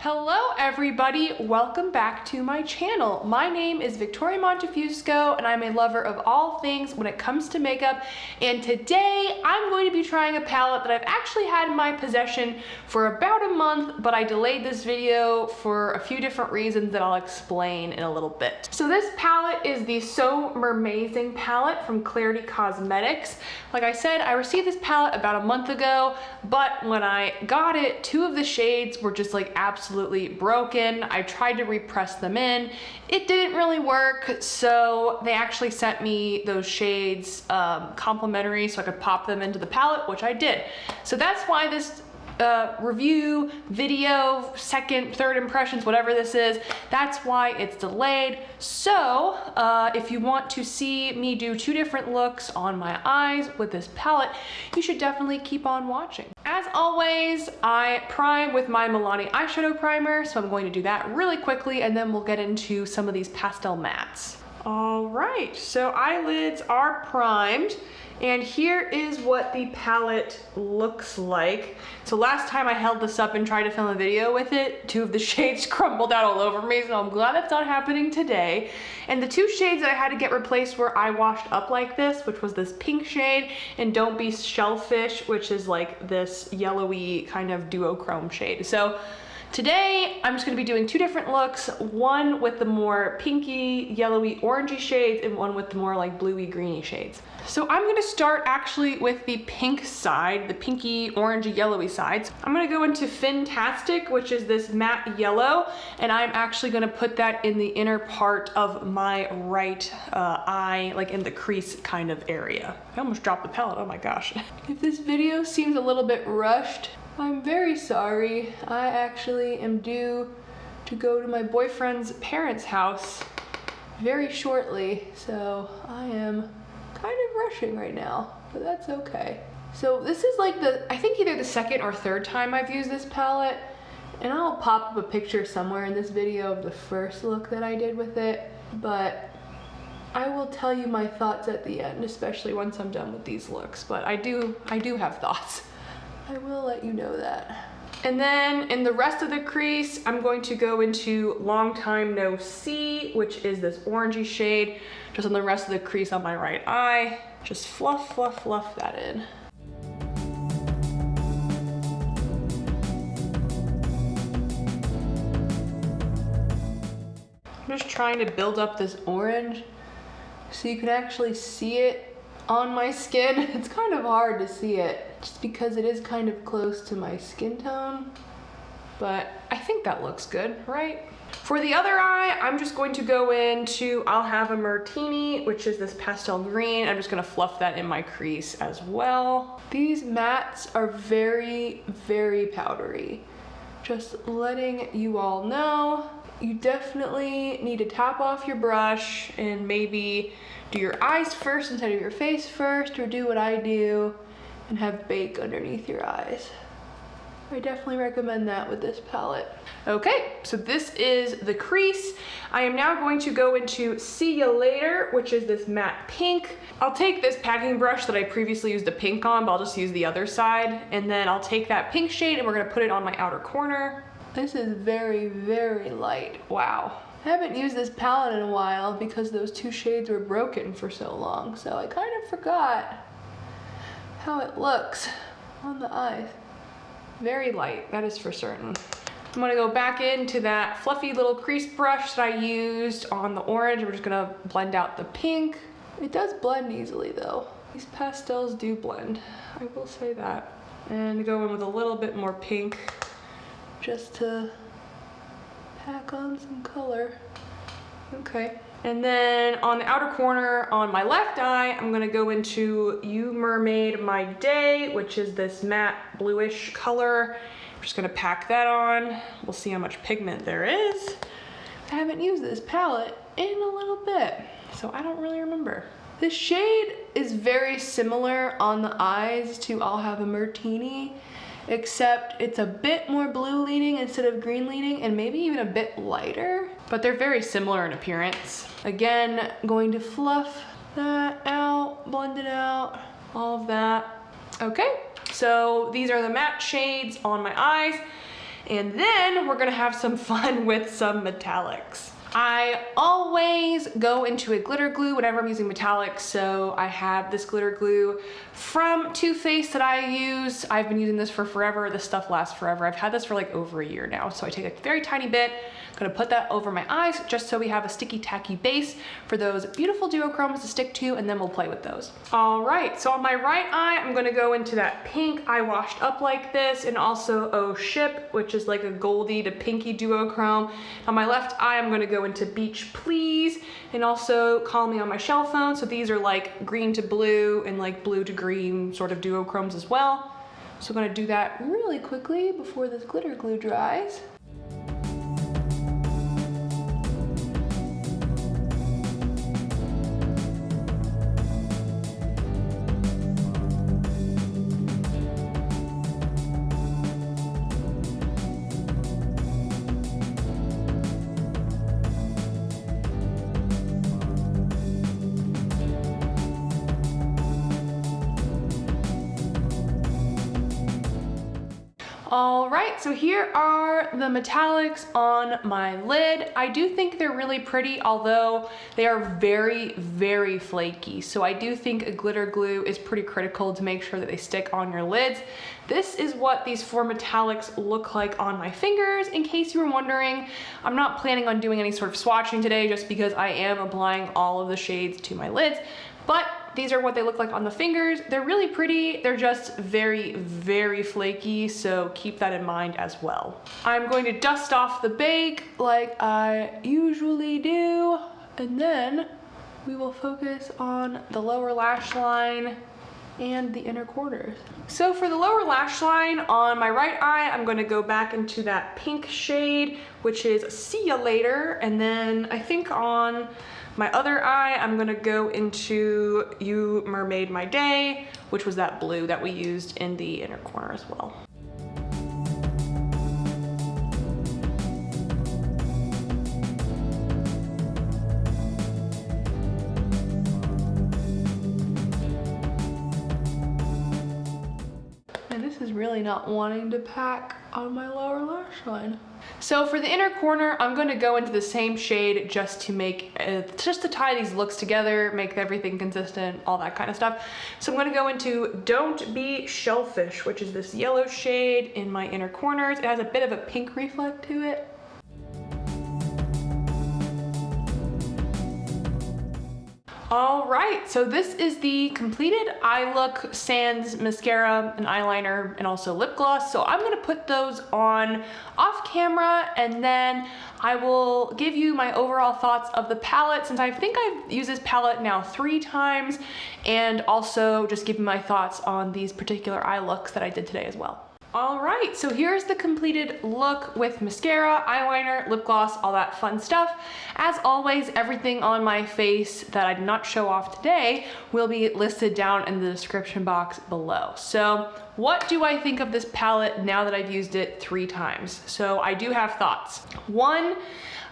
Hello everybody, welcome back to my channel. My name is Victoria Montefusco and I'm a lover of all things when it comes to makeup, and today I'm going to be trying a palette that I've actually had in my possession for about a month, but I delayed this video for a few different reasons that I'll explain in a little bit. So this palette is the So Mermaizing Palette from Klarity Kosmetics. Like I said, I received this palette about a month ago, but when I got it, two of the shades were just like absolutely broken. I tried to repress them in. It didn't really work, so they actually sent me those shades complimentary so I could pop them into the palette, which I did. So that's why this review, video, second, third impressions, whatever this is, that's why it's delayed. So if you want to see me do two different looks on my eyes with this palette, you should definitely keep on watching. As always, I prime with my Milani eyeshadow primer, so I'm going to do that really quickly and then we'll get into some of these pastel mattes. All right, so eyelids are primed. And here is what the palette looks like. So last time I held this up and tried to film a video with it, two of the shades crumbled out all over me, so I'm glad that's not happening today. And the two shades that I had to get replaced were eye washed up like this, which was this pink shade, and Don't Be Shellfish, which is like this yellowy kind of duochrome shade. So today, I'm just gonna be doing two different looks, one with the more pinky, yellowy, orangey shades, and one with the more like bluey, greeny shades. So I'm gonna start actually with the pink side, the pinky, orangey, yellowy sides. I'm gonna go into Fantastic, which is this matte yellow, and I'm actually gonna put that in the inner part of my right eye, like in the crease kind of area. I almost dropped the palette, oh my gosh. If this video seems a little bit rushed, I'm very sorry. I actually am due to go to my boyfriend's parents' house very shortly, so I am kind of rushing right now, but that's okay. So this is like I think either the second or third time I've used this palette, and I'll pop up a picture somewhere in this video of the first look that I did with it, but I will tell you my thoughts at the end, especially once I'm done with these looks, but I do have thoughts. I will let you know that. And then in the rest of the crease, I'm going to go into Long Time No See, which is this orangey shade, just on the rest of the crease on my right eye. Just fluff, fluff, fluff that in. I'm just trying to build up this orange so you can actually see it on my skin. It's kind of hard to see it just because it is kind of close to my skin tone, but I think that looks good, right? For the other eye, I'm just going to go into I'll Have a Martini, which is this pastel green. I'm just gonna fluff that in my crease as well. These mattes are very, very powdery. Just letting you all know, you definitely need to tap off your brush and maybe do your eyes first instead of your face first, or do what I do and have bake underneath your eyes. I definitely recommend that with this palette. Okay, so this is the crease. I am now going to go into See Ya Later, which is this matte pink. I'll take this packing brush that I previously used the pink on, but I'll just use the other side. And then I'll take that pink shade and we're gonna put it on my outer corner. This is very, very light, wow. I haven't used this palette in a while because those two shades were broken for so long, so I kind of forgot how it looks on the eyes. Very light, that is for certain. I'm gonna go back into that fluffy little crease brush that I used on the orange. We're just gonna blend out the pink. It does blend easily though. These pastels do blend, I will say that. And go in with a little bit more pink just to pack on some color. Okay. And then on the outer corner on my left eye, I'm gonna go into You Mermaid My Day, which is this matte bluish color. I'm just gonna pack that on. We'll see how much pigment there is. I haven't used this palette in a little bit, so I don't really remember. This shade is very similar on the eyes to I'll Have a Martini, except it's a bit more blue leaning instead of green leaning, and maybe even a bit lighter, but they're very similar in appearance. Again, going to fluff that out, blend it out, all of that. Okay, so these are the matte shades on my eyes. And then we're gonna have some fun with some metallics. I always go into a glitter glue whenever I'm using metallics, so I have this glitter glue from Too Faced that I use. I've been using this for forever. This stuff lasts forever. I've had this for like over a year now, so I take a very tiny bit. I'm gonna put that over my eyes just so we have a sticky tacky base for those beautiful duochromes to stick to, and then we'll play with those. All right, so on my right eye, I'm gonna go into that pink eye washed up like this, and also Oh Ship, which is like a goldie to pinky duochrome. On my left eye, I'm gonna go into Beach Please, and also Call Me on my Shell Phone. So these are like green to blue and like blue to green sort of duochromes as well. So I'm gonna do that really quickly before this glitter glue dries. All right, so here are the metallics on my lid. I do think they're really pretty, although they are very, very flaky. So I do think a glitter glue is pretty critical to make sure that they stick on your lids. This is what these 4 metallics look like on my fingers. In case you were wondering, I'm not planning on doing any sort of swatching today just because I am applying all of the shades to my lids, but these are what they look like on the fingers. They're really pretty. They're just very, very flaky, so keep that in mind as well. I'm going to dust off the bake like I usually do, and then we will focus on the lower lash line and the inner corners. So for the lower lash line on my right eye, I'm going to go back into that pink shade, which is See Ya Later, and then I think on my other eye, I'm gonna go into You Mermaid My Day, which was that blue that we used in the inner corner as well. And this is really not wanting to pack on my lower lash line. So for the inner corner, I'm going to go into the same shade just to make, just to tie these looks together, make everything consistent, all that kind of stuff. So I'm going to go into Don't Be Shellfish, which is this yellow shade in my inner corners. It has a bit of a pink reflect to it. All right, so this is the completed eye look sans mascara and eyeliner and also lip gloss. So I'm gonna put those on off camera, and then I will give you my overall thoughts of the palette, since I think I've used this palette now 3 times, and also just give you my thoughts on these particular eye looks that I did today as well. All right, so here's the completed look with mascara, eyeliner, lip gloss, all that fun stuff. As always, everything on my face that I did not show off today will be listed down in the description box below. So what do I think of this palette now that I've used it 3 times? So I do have thoughts. 1,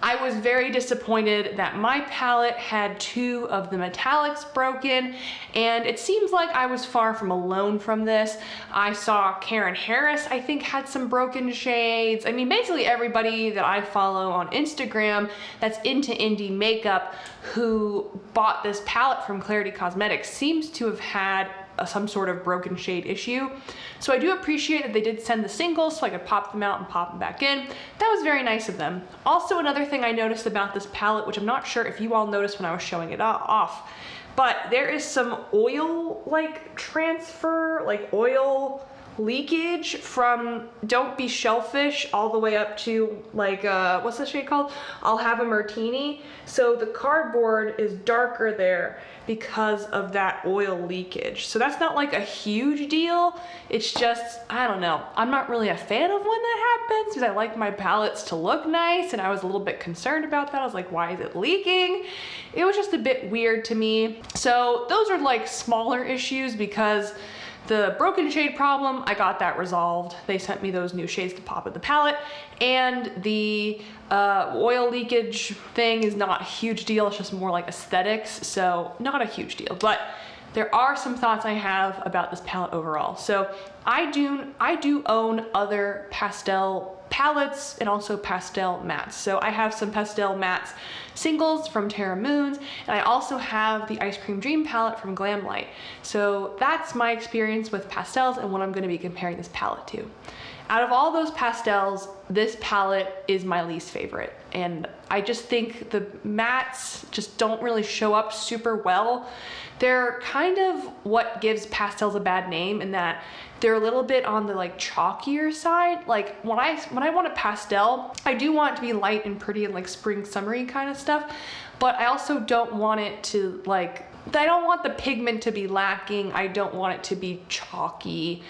I was very disappointed that my palette had 2 of the metallics broken, and it seems like I was far from alone from this. I saw Karen Harris, I think, had some broken shades. I mean, basically everybody that I follow on Instagram that's into indie makeup who bought this palette from Klarity Kosmetics seems to have had some sort of broken shade issue. So I do appreciate that they did send the singles so I could pop them out and pop them back in. That was very nice of them. Also, another thing I noticed about this palette, which I'm not sure if you all noticed when I was showing it off, but there is some oil transfer, oil leakage from Don't Be Shellfish all the way up to what's the shade called? I'll Have a Martini. So the cardboard is darker there because of that oil leakage. So that's not like a huge deal. It's just, I don't know. I'm not really a fan of when that happens because I like my palettes to look nice, and I was a little bit concerned about that. I was like, why is it leaking? It was just a bit weird to me. So those are like smaller issues, because the broken shade problem, I got that resolved. They sent me those new shades to pop in the palette, and the oil leakage thing is not a huge deal. It's just more like aesthetics, so not a huge deal. But there are some thoughts I have about this palette overall. So I do own other pastel palettes and also pastel mattes. So I have some pastel mattes singles from Terra Moons, and I also have the Ice Cream Dream palette from Glamlight. So that's my experience with pastels and what I'm going to be comparing this palette to. Out of all those pastels, this palette is my least favorite. And I just think the mattes just don't really show up super well. They're kind of what gives pastels a bad name, in that they're a little bit on the like chalkier side. Like when I want a pastel, I do want it to be light and pretty and like spring summery kind of stuff, but I also don't want it to like, I don't want the pigment to be lacking. I don't want it to be chalky.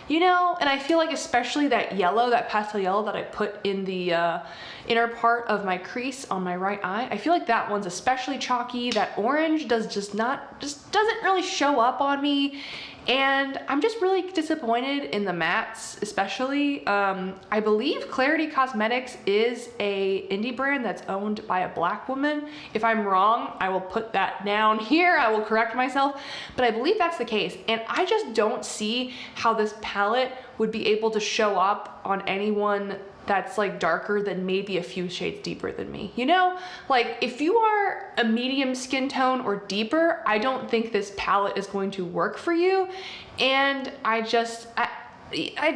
You know, and I feel like especially that yellow, that pastel yellow that I put in the inner part of my crease on my right eye, I feel like that one's especially chalky. That orange just doesn't really show up on me. And I'm just really disappointed in the mattes, especially. I believe Klarity Kosmetics is a indie brand that's owned by a Black woman. If I'm wrong, I will put that down here. I will correct myself, but I believe that's the case. And I just don't see how this palette would be able to show up on anyone that's like darker than maybe a few shades deeper than me. You know, like if you are a medium skin tone or deeper, I don't think this palette is going to work for you. And I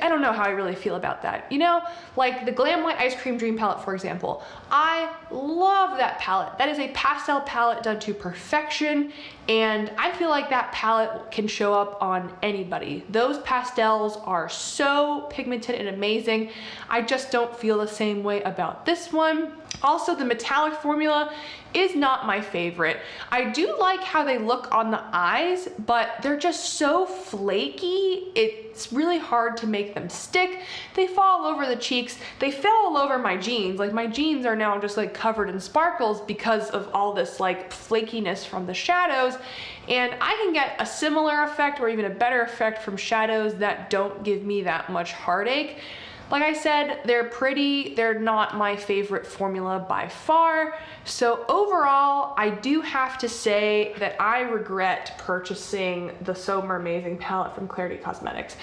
don't know how I really feel about that. You know, like the Glamlight Ice Cream Dream palette, for example. I love that palette. That is a pastel palette done to perfection. And I feel like that palette can show up on anybody. Those pastels are so pigmented and amazing. I just don't feel the same way about this one. Also, the metallic formula is not my favorite. I do like how they look on the eyes, but they're just so flaky. It's really hard to make them stick. They fall all over the cheeks. They fell all over my jeans. Like my jeans are now just like covered in sparkles because of all this like flakiness from the shadows. And I can get a similar effect or even a better effect from shadows that don't give me that much heartache. Like I said, they're pretty, they're not my favorite formula by far. So overall, I do have to say that I regret purchasing the So Mermaizing palette from Klarity Kosmetics.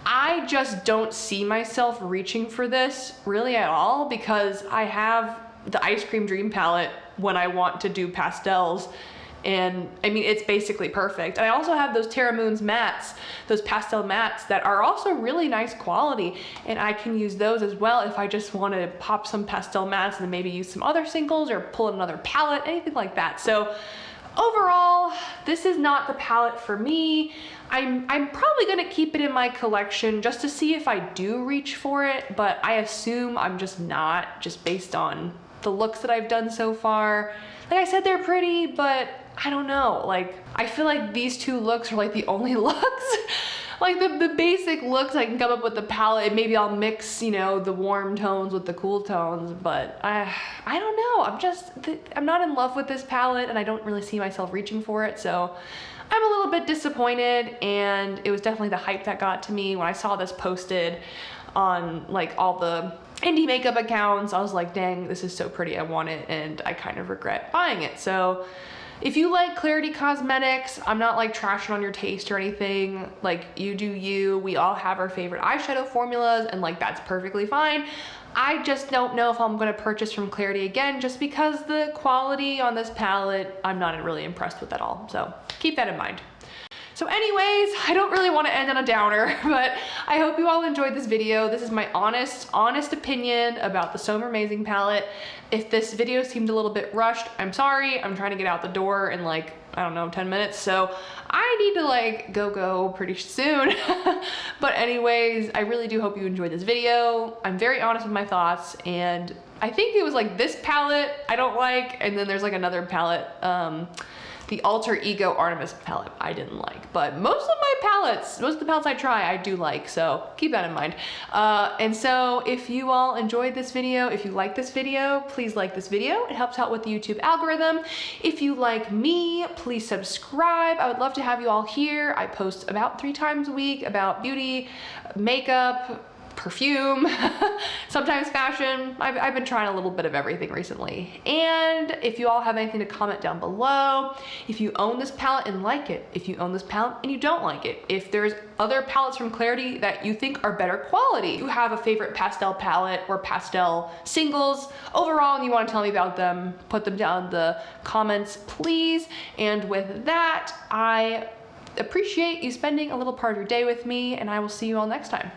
I just don't see myself reaching for this really at all, because I have the Ice Cream Dream palette when I want to do pastels. And I mean, it's basically perfect. And I also have those Terra Moons mattes, those pastel mattes that are also really nice quality. And I can use those as well if I just want to pop some pastel mattes and then maybe use some other singles or pull another palette, anything like that. So overall, this is not the palette for me. I'm probably gonna keep it in my collection just to see if I do reach for it, but I assume I'm just not, just based on the looks that I've done so far. Like I said, they're pretty, but I don't know, like I feel like these two looks are like the only looks. Like the basic looks I can come up with the palette, and maybe I'll mix, you know, the warm tones with the cool tones, but I don't know. I'm not in love with this palette, and I don't really see myself reaching for it, so I'm a little bit disappointed. And it was definitely the hype that got to me when I saw this posted on like all the indie makeup accounts. I was like, dang, this is so pretty, I want it, and I kind of regret buying it. So if you like Klarity Kosmetics, I'm not like trashing on your taste or anything. Like, you do you. We all have our favorite eyeshadow formulas, and like that's perfectly fine. I just don't know if I'm gonna purchase from Klarity again, just because the quality on this palette, I'm not really impressed with at all. So keep that in mind. So anyways, I don't really want to end on a downer, but I hope you all enjoyed this video. This is my honest opinion about the So Mermaizing palette. If this video seemed a little bit rushed, I'm sorry. I'm trying to get out the door in like, I don't know, 10 minutes. So I need to like go pretty soon. But anyways, I really do hope you enjoyed this video. I'm very honest with my thoughts, and I think it was like this palette I don't like, and then there's like another palette, the Alter Ego Artemis palette I didn't like, but most of the palettes I try, I do like, so keep that in mind. And so if you all enjoyed this video, if you like this video, please like this video. It helps out with the YouTube algorithm. If you like me, please subscribe. I would love to have you all here. I post about 3 times a week about beauty, makeup, perfume, sometimes fashion. I've been trying a little bit of everything recently. And if you all have anything to comment down below, if you own this palette and like it, if you own this palette and you don't like it, if there's other palettes from Klarity that you think are better quality, you have a favorite pastel palette or pastel singles overall and you want to tell me about them, put them down in the comments, please. And with that, I appreciate you spending a little part of your day with me, and I will see you all next time.